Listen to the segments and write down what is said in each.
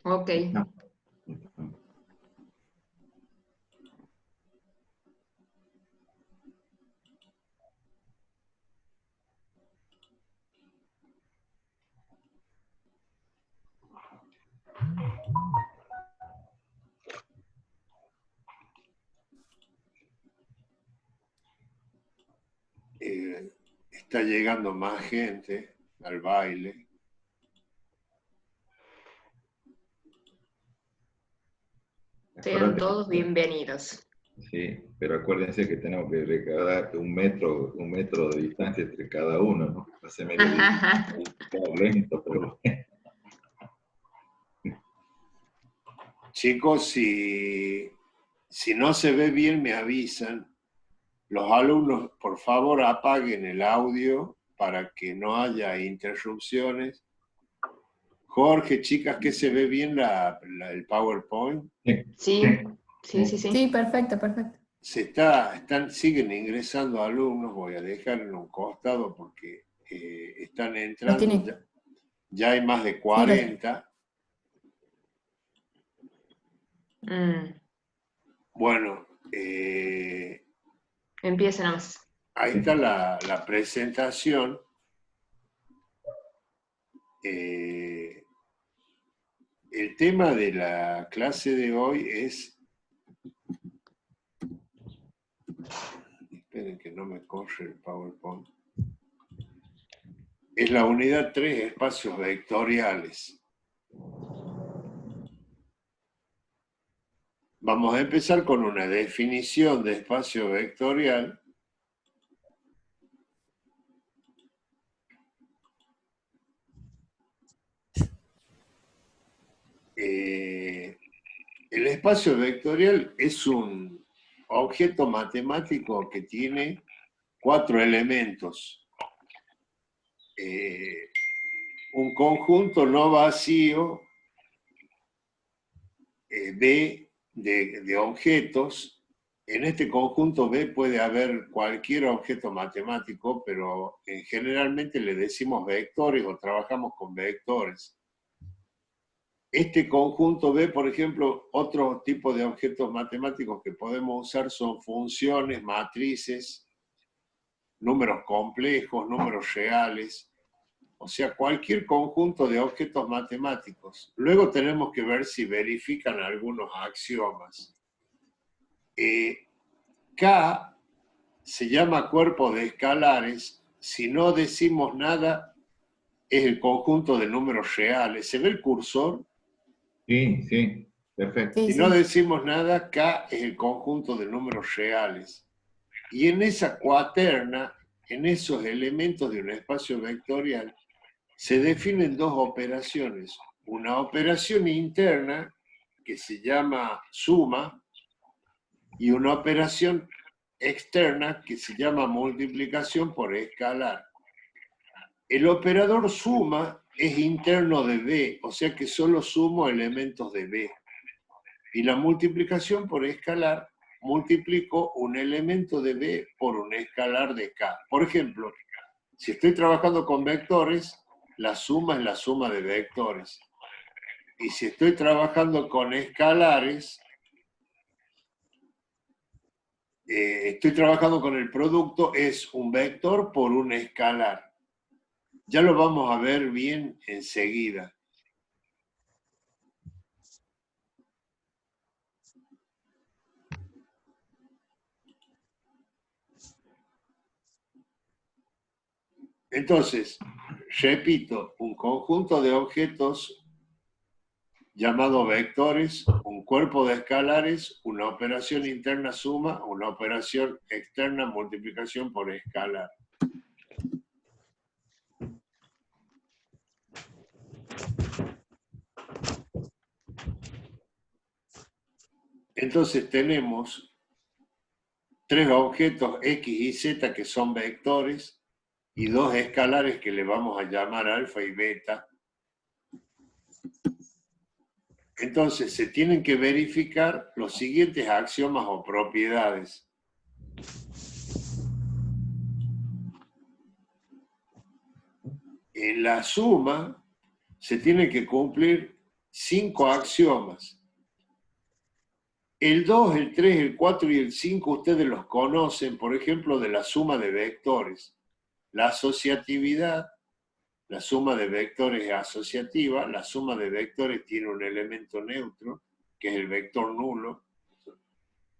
Ok. Está llegando más gente al baile. Sean Acuérdate, todos bienvenidos. sí, pero acuérdense que tenemos que recaudar un metro de distancia entre cada uno, ¿no? Va a ser medio lento, pero Chicos, si no se ve bien, me avisan. Los alumnos, por favor, apaguen el audio para que no haya interrupciones. Jorge, chicas, ¿qué se ve bien el PowerPoint? Sí, sí, sí, sí. Sí, perfecto, perfecto. Siguen ingresando alumnos, voy a dejar en un costado porque están Los entrando, tiene. ya hay más de Sí, 40. Mm, Bueno, Empiecen nomás. ahí está la presentación. El tema de la clase de hoy es... Esperen que no me corre el PowerPoint. Es la unidad 3, espacios vectoriales. Vamos a empezar con una definición de espacio vectorial. El espacio vectorial es un objeto matemático que tiene 4 elementos. Un conjunto no vacío B de objetos. En este conjunto B puede haber cualquier objeto matemático, pero generalmente le decimos vectores o trabajamos con vectores. Este conjunto B, por ejemplo, otro tipo de objetos matemáticos que podemos usar son funciones, matrices, números complejos, números reales, o sea, cualquier conjunto de objetos matemáticos. Luego tenemos que ver si verifican algunos axiomas. K se llama cuerpo de escalares. Si no decimos nada, es el conjunto de números reales. ¿Se ve el cursor? sí, perfecto. Sí, Si no sí. decimos nada, K es el conjunto de números reales. Y en esa cuaterna, en esos elementos de un espacio vectorial, se definen dos operaciones. Una operación interna, que se llama suma, y una operación externa, que se llama multiplicación por escalar. El operador suma es interno de B, o sea que solo sumo elementos de B. Y la multiplicación por escalar, multiplico un elemento de B por un escalar de K. Por ejemplo, si estoy trabajando con vectores, la suma es la suma de vectores. Y si estoy trabajando con escalares, estoy trabajando con el producto, es un vector por un escalar. Ya lo vamos a ver bien enseguida. Entonces, repito, un conjunto de objetos llamado vectores, un cuerpo de escalares, una operación interna suma, una operación externa multiplicación por escalar. Entonces tenemos tres objetos X y Z que son vectores y dos escalares que le vamos a llamar alfa y beta. Entonces se tienen que verificar los siguientes axiomas o propiedades. En la suma se tiene que cumplir 5 axiomas. El 2, el 3, el 4 y el 5 ustedes los conocen, por ejemplo, de la suma de vectores. La asociatividad, la suma de vectores es asociativa, la suma de vectores tiene un elemento neutro, que es el vector nulo.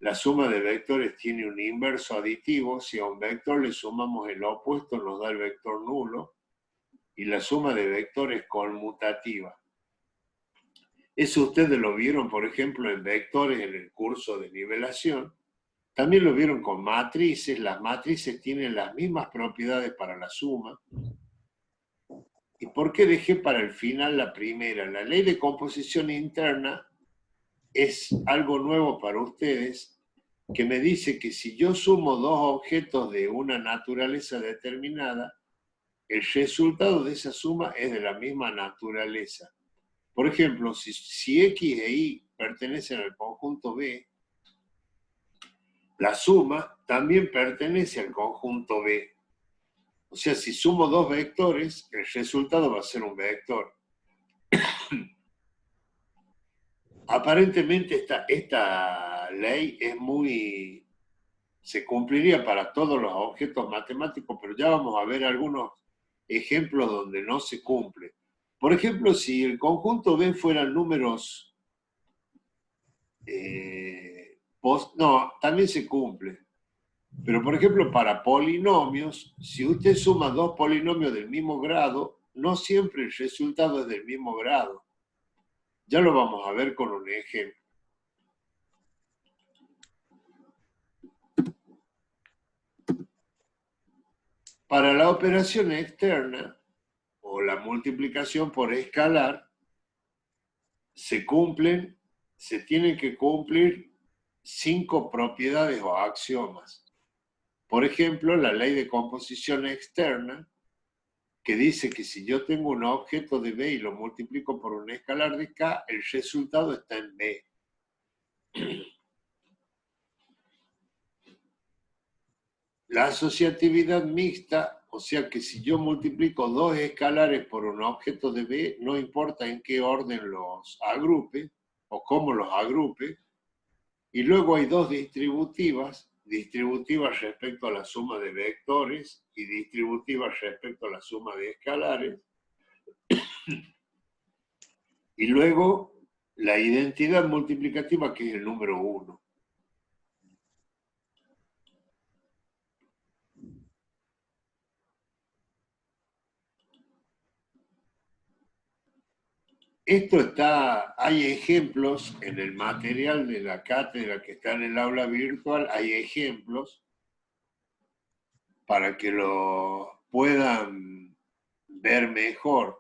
La suma de vectores tiene un inverso aditivo, si a un vector le sumamos el opuesto nos da el vector nulo, y la suma de vectores conmutativa. Eso ustedes lo vieron, por ejemplo, en vectores en el curso de nivelación. También lo vieron con matrices. Las matrices tienen las mismas propiedades para la suma. ¿Y por qué dejé para el final la primera? La ley de composición interna es algo nuevo para ustedes, que me dice que si yo sumo dos objetos de una naturaleza determinada, el resultado de esa suma es de la misma naturaleza. Por ejemplo, si X e Y pertenecen al conjunto B, la suma también pertenece al conjunto B. O sea, si sumo dos vectores, el resultado va a ser un vector. Aparentemente esta ley es se cumpliría para todos los objetos matemáticos, pero ya vamos a ver algunos ejemplos donde no se cumple. Por ejemplo, si el conjunto B fueran números, no, también se cumple. Pero por ejemplo, para polinomios, si usted suma dos polinomios del mismo grado, no siempre el resultado es del mismo grado. Ya lo vamos a ver con un ejemplo. Para la operación externa, o la multiplicación por escalar, se tienen que cumplir 5 propiedades o axiomas. Por ejemplo, la ley de composición externa, que dice que si yo tengo un objeto de B y lo multiplico por un escalar de K, el resultado está en B. La asociatividad mixta, o sea que si yo multiplico dos escalares por un objeto de B, no importa en qué orden los agrupe o cómo los agrupe, y luego hay dos distributivas respecto a la suma de vectores y distributivas respecto a la suma de escalares, y luego la identidad multiplicativa, que es el número 1. Hay ejemplos en el material de la cátedra que está en el aula virtual, hay ejemplos para que lo puedan ver mejor.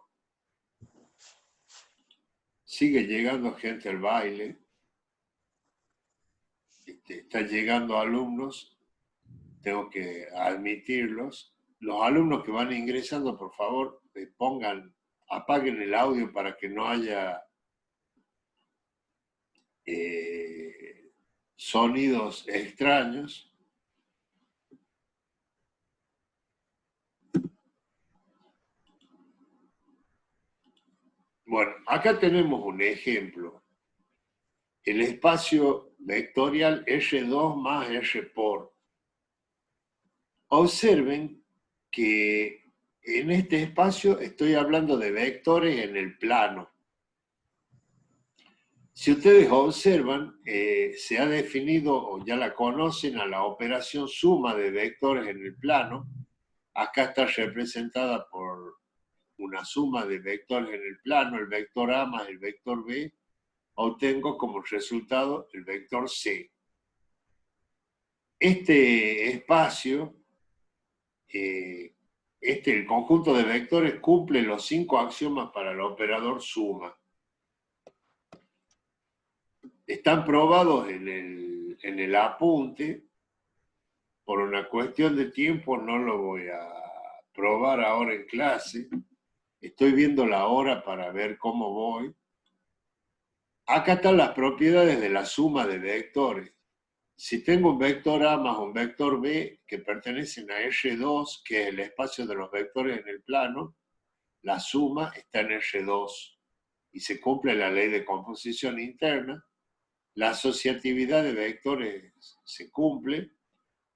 Sigue llegando gente al baile, están llegando alumnos, tengo que admitirlos. Los alumnos que van ingresando, por favor, apaguen el audio para que no haya sonidos extraños. Bueno, acá tenemos un ejemplo. El espacio vectorial R2 más R por. Observen que en este espacio estoy hablando de vectores en el plano. Si ustedes observan, se ha definido, o ya la conocen, a la operación suma de vectores en el plano. Acá está representada por una suma de vectores en el plano, el vector A más el vector B. Obtengo como resultado el vector C. Este espacio, el conjunto de vectores cumple los 5 axiomas para el operador suma. Están probados en el apunte. Por una cuestión de tiempo no lo voy a probar ahora en clase. Estoy viendo la hora para ver cómo voy. Acá están las propiedades de la suma de vectores. Si tengo un vector A más un vector B que pertenecen a R2, que es el espacio de los vectores en el plano, la suma está en R2. y se cumple la ley de composición interna, la asociatividad de vectores se cumple,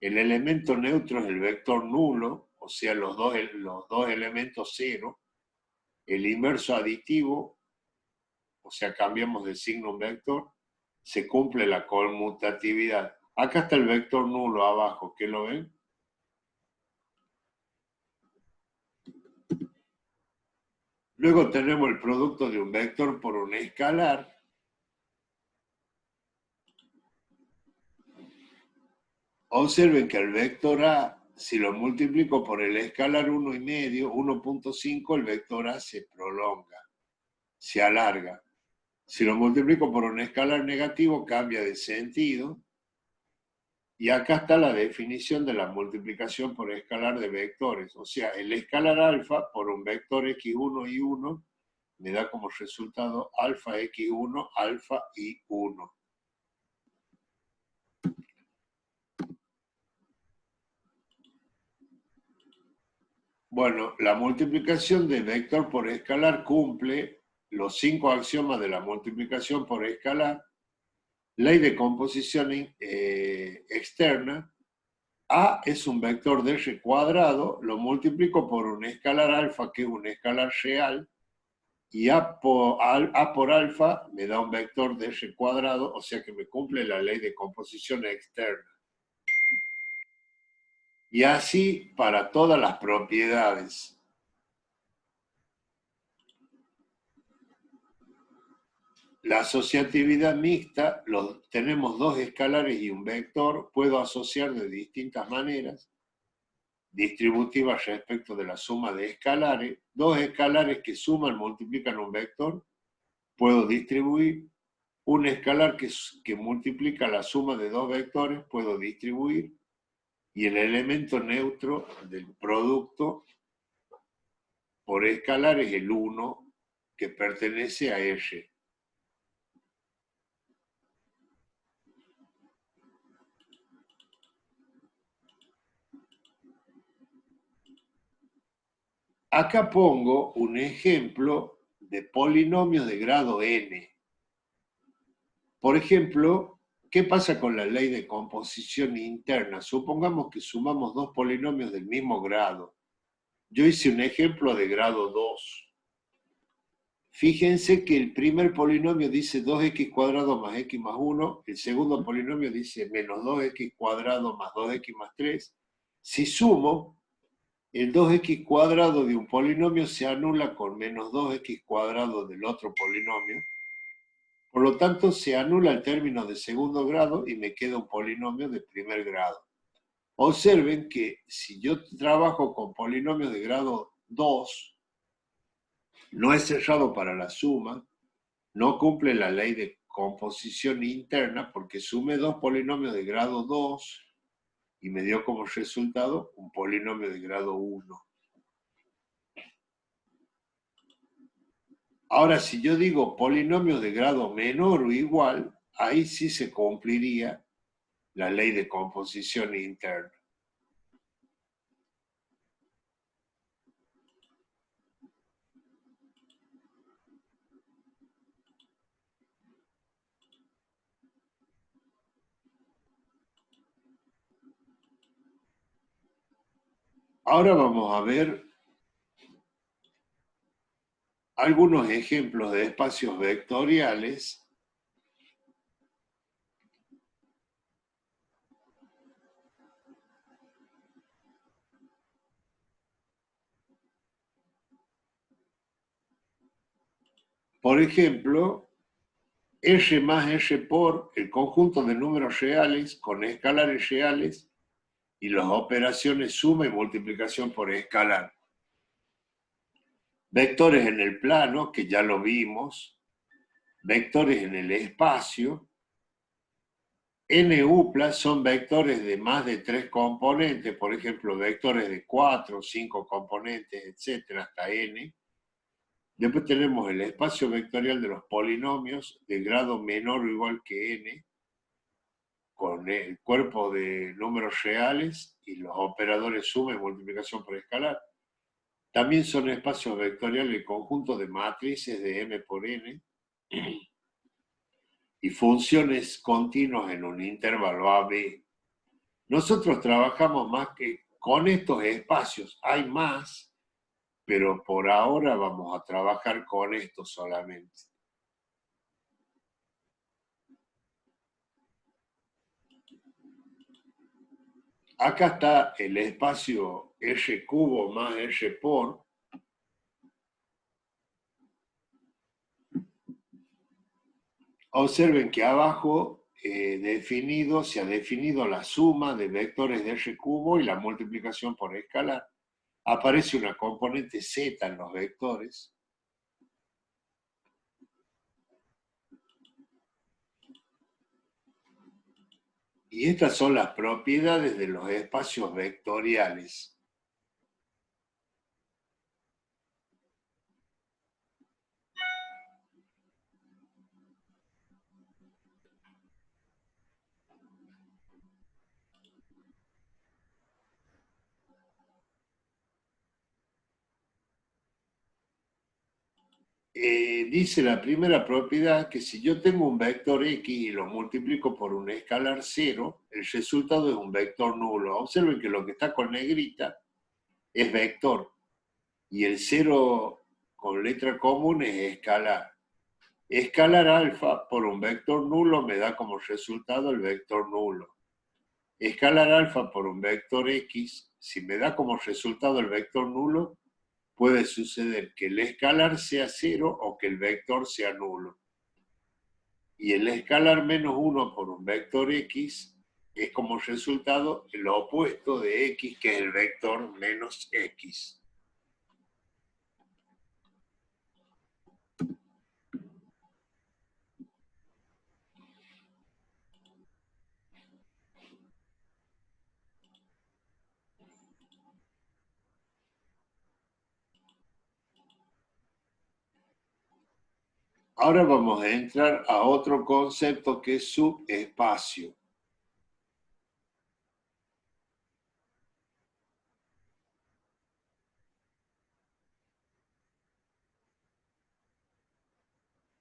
el elemento neutro es el vector nulo, o sea, los dos elementos cero, el inverso aditivo, o sea, cambiamos de signo a un vector, se cumple la conmutatividad. Acá está el vector nulo abajo, ¿qué lo ven? Luego tenemos el producto de un vector por un escalar. Observen que el vector A, si lo multiplico por el escalar 1,5, 1,5, el vector A se prolonga, se alarga. Si lo multiplico por un escalar negativo, cambia de sentido. Y acá está la definición de la multiplicación por escalar de vectores. O sea, el escalar alfa por un vector x1 y 1 me da como resultado alfa x1, alfa y 1. Bueno, la multiplicación de vector por escalar cumple los 5 axiomas de la multiplicación por escalar, ley de composición externa. A es un vector de R cuadrado, lo multiplico por un escalar alfa, que es un escalar real, y A por alfa me da un vector de R cuadrado, o sea que me cumple la ley de composición externa. Y así para todas las propiedades. La asociatividad mixta, tenemos dos escalares y un vector, puedo asociar de distintas maneras, distributivas respecto de la suma de escalares, dos escalares que suman, multiplican un vector, puedo distribuir, un escalar que multiplica la suma de dos vectores, puedo distribuir, y el elemento neutro del producto por escalar es el 1, que pertenece a R. Acá pongo un ejemplo de polinomios de grado n. Por ejemplo, ¿qué pasa con la ley de composición interna? Supongamos que sumamos dos polinomios del mismo grado. Yo hice un ejemplo de grado 2. Fíjense que el primer polinomio dice 2x cuadrado más x más 1, el segundo polinomio dice menos 2x cuadrado más 2x más 3. Si sumo, el 2x cuadrado de un polinomio se anula con menos 2x cuadrado del otro polinomio. Por lo tanto, se anula el término de segundo grado y me queda un polinomio de primer grado. Observen que si yo trabajo con polinomios de grado 2, no es cerrado para la suma, no cumple la ley de composición interna porque sumé dos polinomios de grado 2 y me dio como resultado un polinomio de grado 1. Ahora, si yo digo polinomios de grado menor o igual, ahí sí se cumpliría la ley de composición interna. Ahora vamos a ver algunos ejemplos de espacios vectoriales . Por ejemplo, R más R por el conjunto de números reales con escalares reales y las operaciones suma y multiplicación por escalar. Vectores en el plano, que ya lo vimos, vectores en el espacio. N-upla son vectores de más de 3 componentes, por ejemplo, vectores de 4, 5 componentes, etcétera, hasta n. Después tenemos el espacio vectorial de los polinomios de grado menor o igual que n, con el cuerpo de números reales y los operadores suma y multiplicación por escalar. También son espacios vectoriales el conjunto de matrices de M por N y funciones continuas en un intervalo AB. Nosotros trabajamos más que con estos espacios. Hay más, pero por ahora vamos a trabajar con esto solamente. Acá está el espacio R cubo más R por. Observen que abajo se ha definido la suma de vectores de R cubo y la multiplicación por escalar. Aparece una componente Z en los vectores. Y estas son las propiedades de los espacios vectoriales. Dice la primera propiedad que si yo tengo un vector X y lo multiplico por un escalar 0, el resultado es un vector nulo. Observen que lo que está con negrita es vector y el 0 con letra común es escalar. Escalar alfa por un vector nulo me da como resultado el vector nulo. Escalar alfa por un vector X, si me da como resultado el vector nulo, puede suceder que el escalar sea 0 o que el vector sea nulo. Y el escalar menos 1 por un vector X es como resultado el opuesto de X, que es el vector menos X. Ahora vamos a entrar a otro concepto que es subespacio.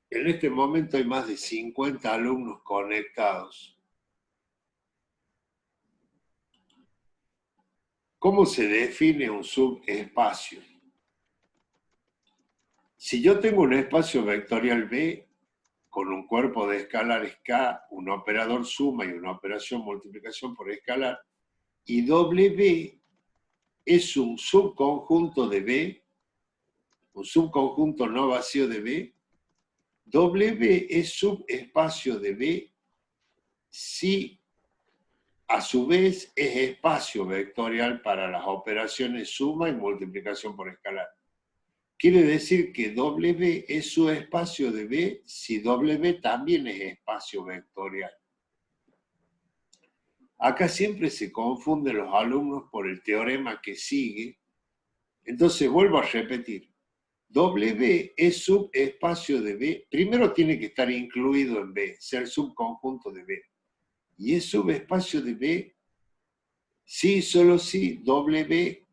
En este momento hay más de 50 alumnos conectados. ¿Cómo se define un subespacio? Si yo tengo un espacio vectorial B con un cuerpo de escalares K, un operador suma y una operación multiplicación por escalar, y W es un subconjunto de B, un subconjunto no vacío de B, W es subespacio de B si a su vez es espacio vectorial para las operaciones suma y multiplicación por escalar. Quiere decir que W es su espacio de B si W también es espacio vectorial. Acá siempre se confunden los alumnos por el teorema que sigue. Entonces vuelvo a repetir. W es subespacio de B. Primero tiene que estar incluido en B, ser subconjunto de B. Y es subespacio de B si, solo si W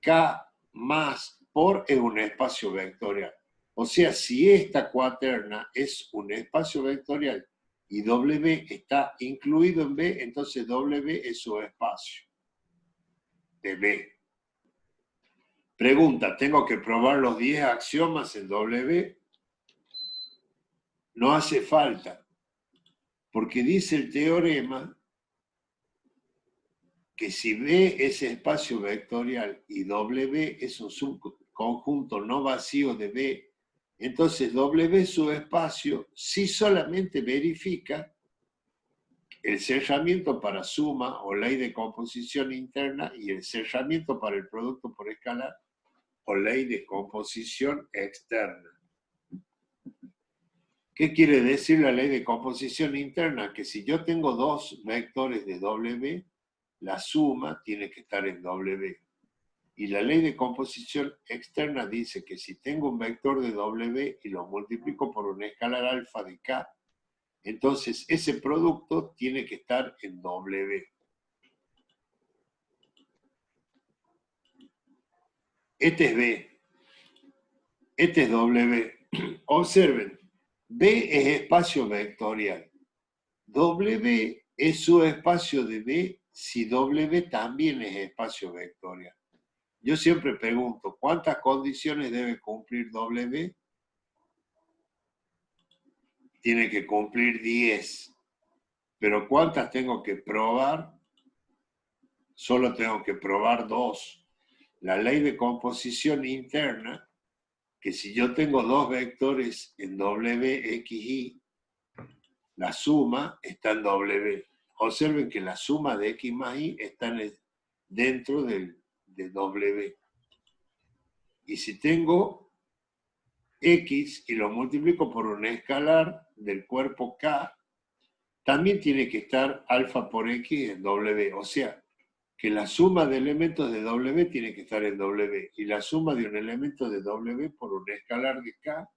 K más por es un espacio vectorial. O sea, si esta cuaterna es un espacio vectorial y W está incluido en B, entonces W es su espacio de B. Pregunta, ¿tengo que probar los 10 axiomas en W? No hace falta, porque dice el teorema que si B es espacio vectorial y W es un subconjunto no vacío de B, entonces W su espacio si solamente verifica el cerramiento para suma o ley de composición interna y el cerramiento para el producto por escalar o ley de composición externa. ¿Qué quiere decir la ley de composición interna? Que si yo tengo dos vectores de W, la suma tiene que estar en W. Y la ley de composición externa dice que si tengo un vector de W y lo multiplico por un escalar alfa de K, entonces ese producto tiene que estar en W. Este es B. Este es W. Observen, B es espacio vectorial. W es subespacio de B si W también es espacio vectorial. Yo siempre pregunto, ¿cuántas condiciones debe cumplir W? Tiene que cumplir 10. ¿Pero cuántas tengo que probar? Solo tengo que probar 2. La ley de composición interna, que si yo tengo dos vectores en W, X, Y, la suma está en W. Observen que la suma de X más Y está dentro de W. Y si tengo X y lo multiplico por un escalar del cuerpo K, también tiene que estar alfa por X en W. O sea, que la suma de elementos de W tiene que estar en W. Y la suma de un elemento de W por un escalar de K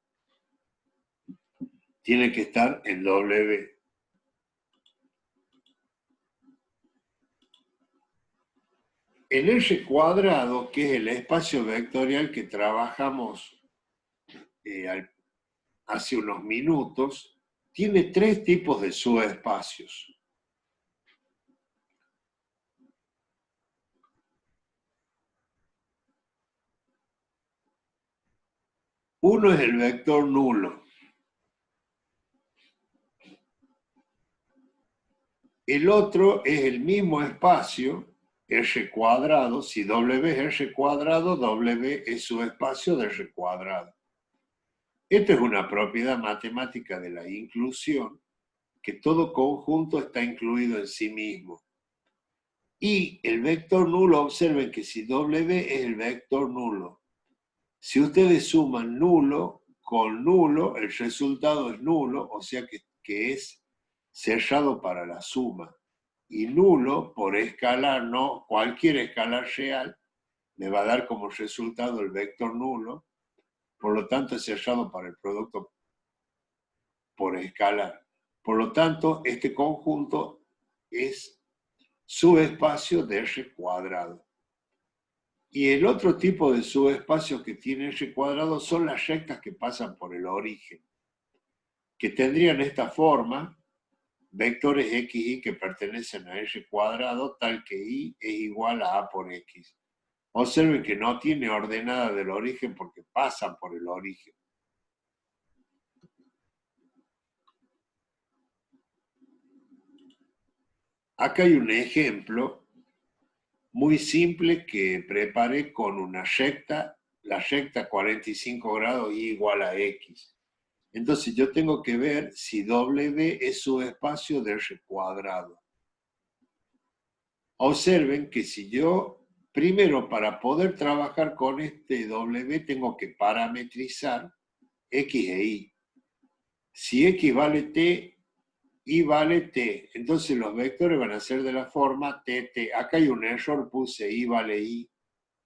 tiene que estar en W. El R cuadrado, que es el espacio vectorial que trabajamos hace unos minutos, tiene 3 tipos de subespacios. Uno es el vector nulo. El otro es el mismo espacio, R cuadrado. Si W es R cuadrado, W es subespacio de R cuadrado. Esta es una propiedad matemática de la inclusión, que todo conjunto está incluido en sí mismo. Y el vector nulo, observen que si W es el vector nulo, si ustedes suman nulo con nulo, el resultado es nulo, o sea que es cerrado para la suma. Y nulo por escalar, no cualquier escalar real, me va a dar como resultado el vector nulo, por lo tanto es cerrado para el producto por escalar. Por lo tanto, este conjunto es subespacio de R cuadrado. Y el otro tipo de subespacio que tiene R cuadrado son las rectas que pasan por el origen, que tendrían esta forma, vectores X, Y que pertenecen a R cuadrado, tal que Y es igual a por X. Observen que no tiene ordenada del origen porque pasan por el origen. Acá hay un ejemplo muy simple que preparé con una recta, la recta 45 grados y igual a X. Entonces yo tengo que ver si W es subespacio de R cuadrado. Observen que si yo, primero para poder trabajar con este W, tengo que parametrizar X e Y. Si X vale T, Y vale T. Entonces los vectores van a ser de la forma TT. Acá hay un error, puse Y vale Y.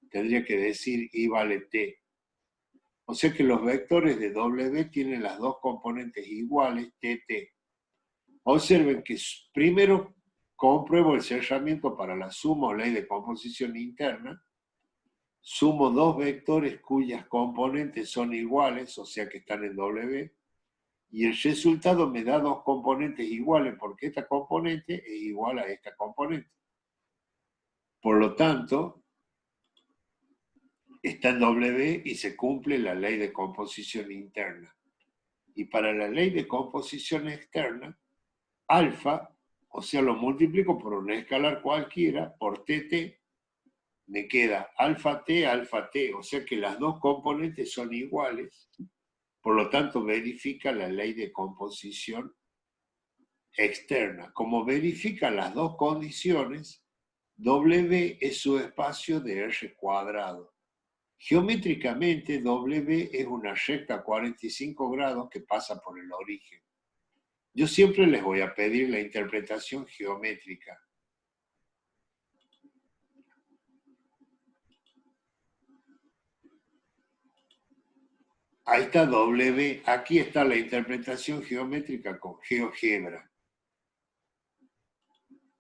Tendría que decir Y vale T. O sea que los vectores de W tienen las dos componentes iguales, TT. Observen que primero compruebo el cerramiento para la suma o ley de composición interna. Sumo dos vectores cuyas componentes son iguales, o sea que están en W. Y el resultado me da dos componentes iguales porque esta componente es igual a esta componente. Por lo tanto, está en W y se cumple la ley de composición interna. Y para la ley de composición externa, alfa, o sea, lo multiplico por una escalar cualquiera, por TT, me queda alfa T, o sea que las dos componentes son iguales, por lo tanto verifica la ley de composición externa. Como verifica las dos condiciones, W es subespacio de R cuadrado. Geométricamente, W es una recta a 45 grados que pasa por el origen. Yo siempre les voy a pedir la interpretación geométrica. Ahí está W, aquí está la interpretación geométrica con GeoGebra,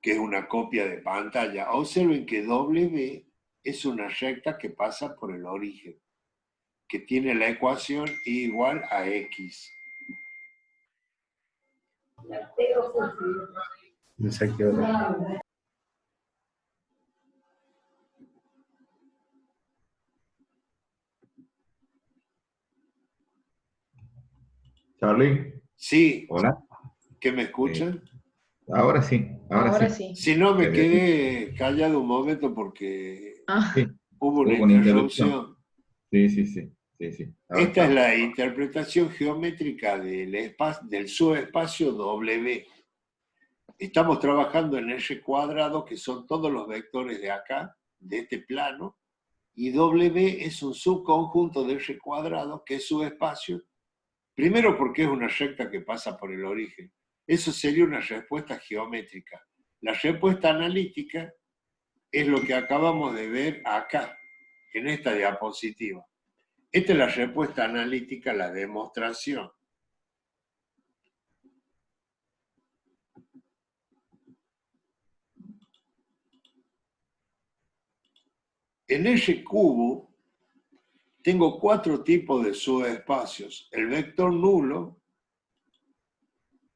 que es una copia de pantalla. Observen que W es una recta que pasa por el origen, que tiene la ecuación y igual a x. No sé qué hora. Charlie, Sí, hola. ¿que me escuchan? Ahora sí, Ahora sí. sí. Si no, me Te veo. quedé callado un momento porque Ah, Sí, hubo una hubo una interrupción. interrupción. Sí. Ahora Esta es está. la interpretación geométrica del subespacio W. Estamos trabajando en R cuadrado, que son todos los vectores de acá, de este plano, y W es un subconjunto de R cuadrado, que es subespacio. Primero porque es una recta que pasa por el origen. Eso sería una respuesta geométrica. La respuesta analítica es lo que acabamos de ver acá, en esta diapositiva. Esta es la respuesta analítica, la demostración. En R cubo tengo 4 tipos de subespacios. El vector nulo,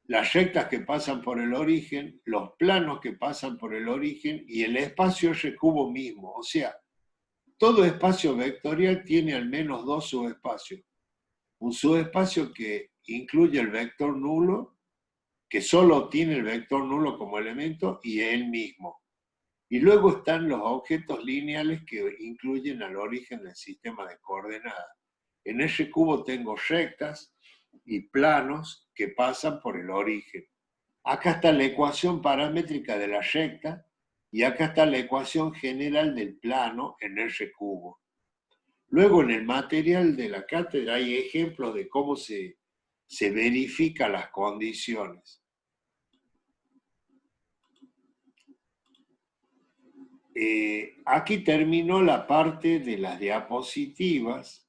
las rectas que pasan por el origen, los planos que pasan por el origen y el espacio R cubo mismo. O sea, todo espacio vectorial tiene al menos 2 subespacios. Un subespacio que incluye el vector nulo, que solo tiene el vector nulo como elemento, y él mismo. Y luego están los objetos lineales que incluyen al origen del sistema de coordenadas. En ese cubo tengo rectas y planos que pasan por el origen. Acá está la ecuación paramétrica de la recta y acá está la ecuación general del plano en ese cubo. Luego en el material de la cátedra hay ejemplos de cómo se verifican las condiciones. Aquí terminó la parte de las diapositivas.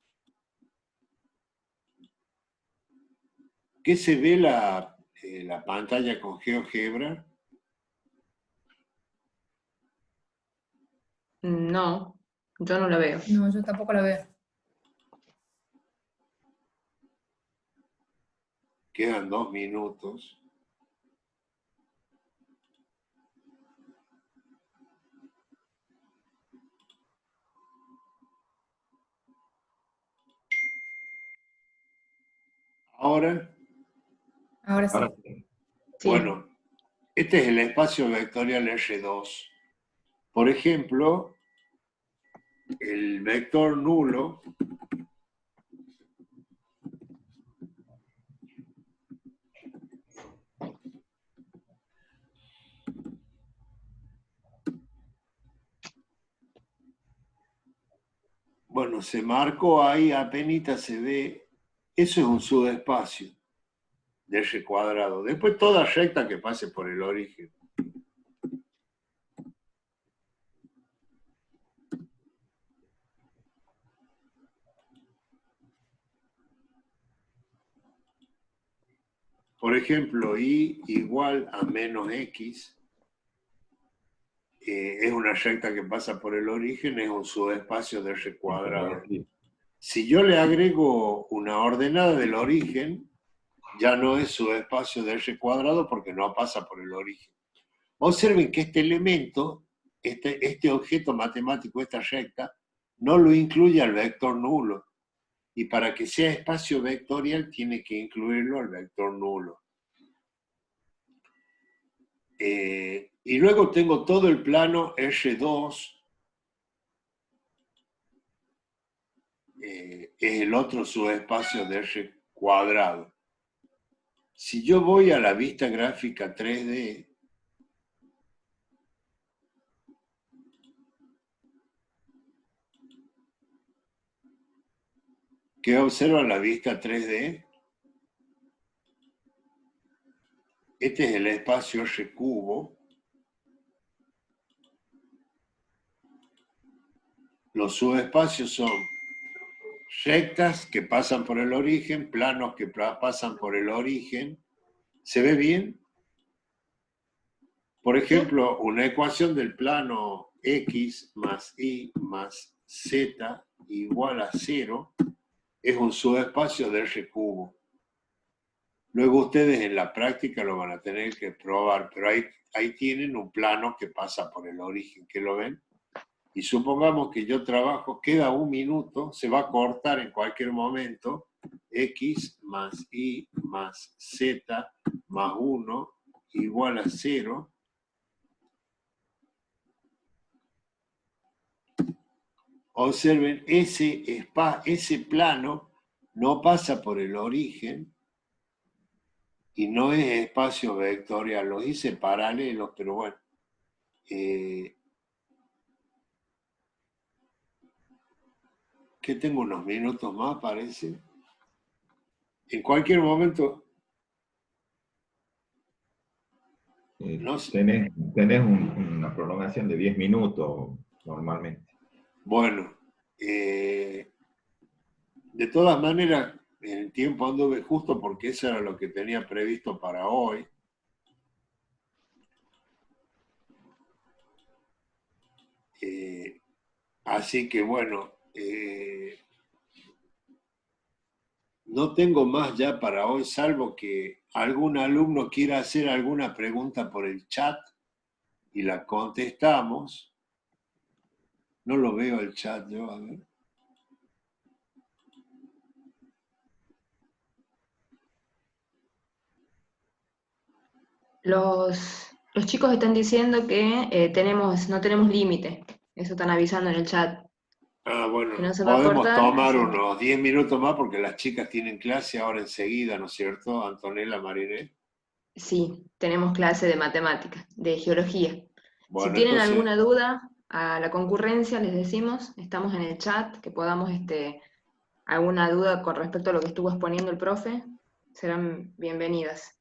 ¿Qué se ve la pantalla con GeoGebra? no, yo no la veo. No, yo tampoco la veo. Quedan 2 minutos. Ahora, Ahora sí. Ahora sí. Sí. bueno, este es el espacio vectorial R2. Por ejemplo, el vector nulo bueno, se marcó ahí, apenas se ve, eso es un subespacio de R cuadrado. Después toda recta que pase por el origen. Por ejemplo, y igual a menos x es una recta que pasa por el origen, es un subespacio de R cuadrado. Si yo le agrego una ordenada del origen, ya no es subespacio de R cuadrado porque no pasa por el origen. Observen que este elemento, este objeto matemático, esta recta, no lo incluye al vector nulo. Y para que sea espacio vectorial tiene que incluirlo al vector nulo. Y luego tengo todo el plano R2, es el otro subespacio de R cuadrado. Si yo voy a la vista gráfica 3D, ¿qué observa la vista 3D? Este es el espacio R cubo. Los subespacios son rectas que pasan por el origen, planos que pasan por el origen. ¿Se ve bien? Por ejemplo, una ecuación del plano x más y más z igual a 0 es un subespacio de R cubo. Luego ustedes en la práctica lo van a tener que probar, pero ahí tienen un plano que pasa por el origen, ¿que lo ven? Y supongamos que yo trabajo, queda un minuto, se va a cortar en cualquier momento, x más y más z más 1 igual a 0. Observen, ese plano no pasa por el origen y no es espacio vectorial. Los hice paralelos, pero bueno. Que tengo unos minutos más, parece. En cualquier momento... No sé. Tenés una prolongación de 10 minutos normalmente. Bueno, de todas maneras, en el tiempo anduve justo porque eso era lo que tenía previsto para hoy. Así que bueno, no tengo más ya para hoy, salvo que algún alumno quiera hacer alguna pregunta por el chat y la contestamos. No lo veo el chat yo, a ver. Los chicos están diciendo que no tenemos límite. Eso están avisando en el chat. Ah, bueno, Que no se va a podemos cortar. tomar Así. unos 10 minutos más porque las chicas tienen clase ahora enseguida, ¿no es cierto, Antonella, Mariné? Sí, tenemos clase de matemáticas, de geología. Bueno, Si tienen entonces, alguna duda a la concurrencia, les decimos, estamos en el chat, que podamos, alguna duda con respecto a lo que estuvo exponiendo el profe, serán bienvenidas.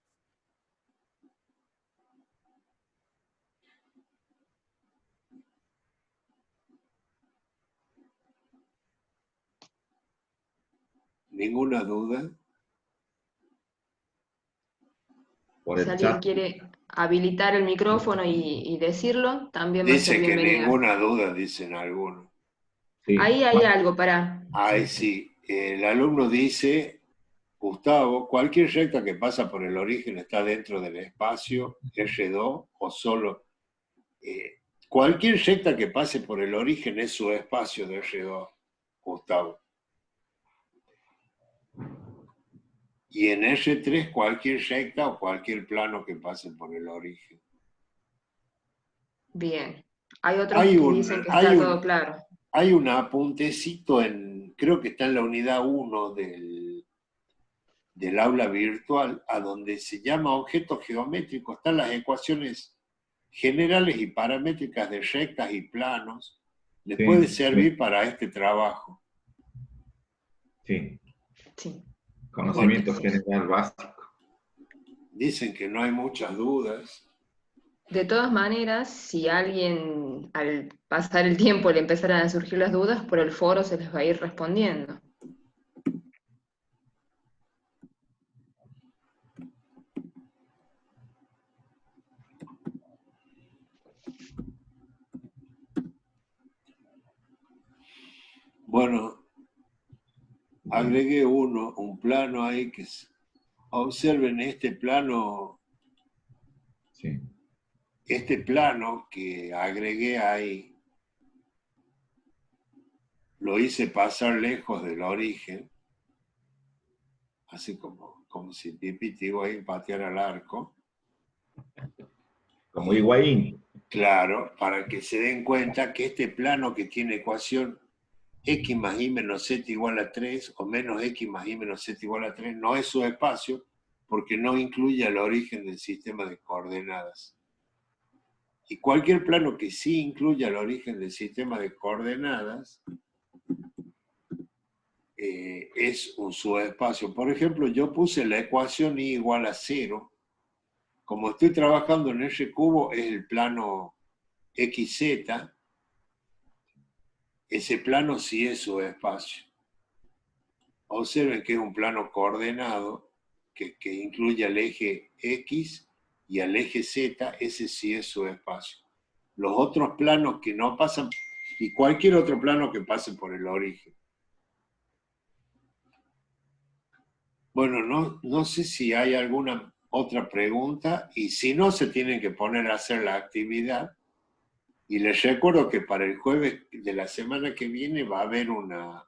ninguna duda. Por Si el alguien chat. quiere habilitar el micrófono y decirlo, también va a ser Dice que bienvenida. ninguna duda, dicen algunos. Sí. Ahí hay algo para... Ay, sí, el alumno dice, Gustavo, cualquier recta que pasa por el origen está dentro del espacio R2 o solo... cualquier recta que pase por el origen es su espacio de R2, Gustavo. Y en R3 cualquier recta o cualquier plano que pase por el origen. Bien. Hay otros que dicen que está todo claro. Hay un apuntecito creo que está en la unidad 1 del aula virtual, a donde se llama objetos geométricos, están las ecuaciones generales y paramétricas de rectas y planos. Les Sí, puede servir sí. para este trabajo. Sí. Sí. Conocimiento Bueno, general básico. Dicen que no hay muchas dudas. de todas maneras, si alguien al pasar el tiempo le empezaran a surgir las dudas, por el foro se les va a ir respondiendo. Bueno, agregué un plano ahí que observen este plano. Sí. Este plano que agregué ahí, lo hice pasar lejos del origen, así como si Pipiti iba a patear al arco. Como Higuaín. Claro, para que se den cuenta que este plano que tiene ecuación x más y menos z igual a 3 o menos x más y menos z igual a 3 no es su espacio porque no incluye el origen del sistema de coordenadas. Y cualquier plano que sí incluya el origen del sistema de coordenadas es un subespacio. Por ejemplo, yo puse la ecuación y igual a 0. Como estoy trabajando en R cubo, es el plano XZ. Ese plano sí es subespacio. Observen que es un plano coordenado que incluye al eje X y al eje Z. Ese sí es subespacio. los otros planos que no pasan, y cualquier otro plano que pase por el origen. Bueno, no sé si hay alguna otra pregunta, y si no, se tienen que poner a hacer la actividad. Y les recuerdo que para el jueves de la semana que viene va a haber una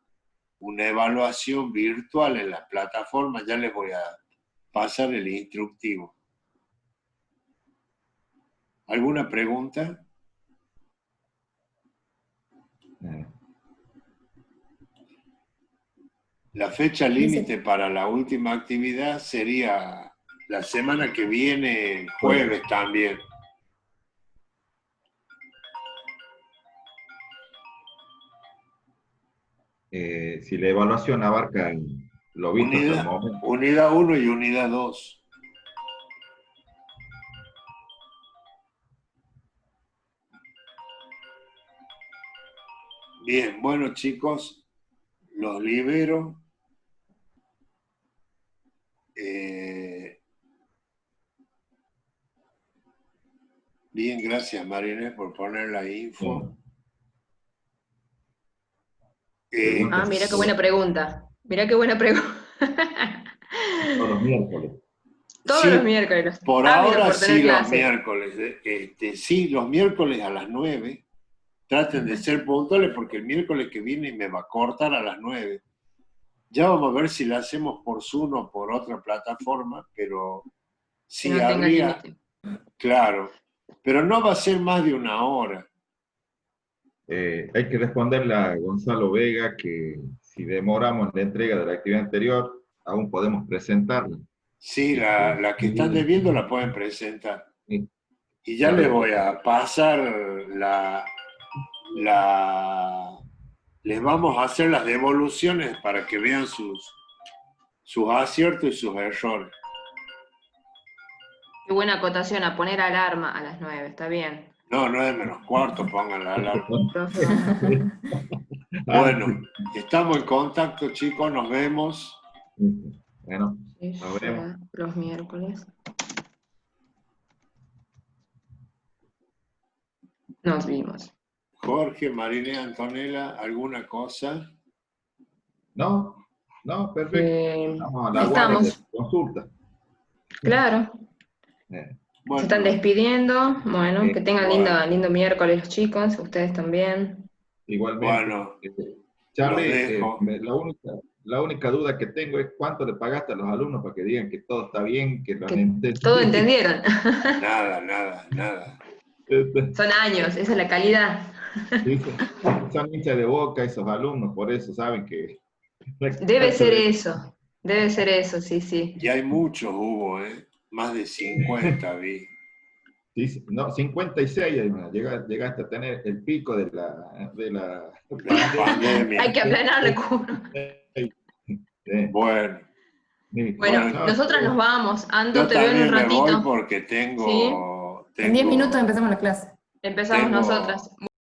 evaluación virtual en la plataforma. Ya les voy a pasar el instructivo. ¿Alguna pregunta? La fecha límite para la última actividad sería la semana que viene, jueves también. Si la evaluación abarca lo visto hasta el momento. Unidad 1 y unidad 2. Bien, bueno chicos, los libero. Bien, gracias Marinés por poner la info. Mira qué buena pregunta. Mira qué buena pregunta. Todos los miércoles. Todos los miércoles. Por ahora por tener sí, los clase. miércoles. Sí, los miércoles a las 9. Traten de ser puntuales porque el miércoles que viene me va a cortar a las 9. Ya vamos a ver si la hacemos por Zoom o por otra plataforma, pero sí Que no tenga habría, límite. claro, pero no va a ser más de 1 hora. Hay que responderle a Gonzalo Vega que si demoramos la entrega de la actividad anterior, aún podemos presentarla. Sí, la que están debiendo la pueden presentar. Sí. Y ya les voy a pasar les vamos a hacer las devoluciones para que vean sus aciertos y sus errores. Qué buena acotación, a poner alarma a las 9, está bien. No, 9:15, pongan la alarma. Profe. Bueno, estamos en contacto, chicos, nos vemos. Bueno, Sí, nos vemos. los miércoles. Nos vimos. Jorge, Marinés, Antonella, ¿alguna cosa? No, perfecto. Estamos a la guardia de consulta. Claro. Bueno, Se están despidiendo. Bueno, que tengan bueno. lindo miércoles los chicos, ustedes también. Igualmente. Bueno, Charlie, los dejo. la única duda que tengo es cuánto le pagaste a los alumnos para que digan que todo está bien, que lo han Que entendido. todo entendieron. Nada. Son años, esa es la calidad. Sí, son hinchas de Boca esos alumnos, por eso saben que... Debe ser eso, sí. Y hay muchos, Hugo, más de 50 vi. Sí, no, 56, llegaste a tener el pico de la pandemia. Hay que aplanar el culo. Bueno. Bueno, nosotras nos vamos. Ando, Yo te veo en un también me voy ratito. porque tengo... ¿Sí? En 10 minutos empezamos la clase. Empezamos nosotras.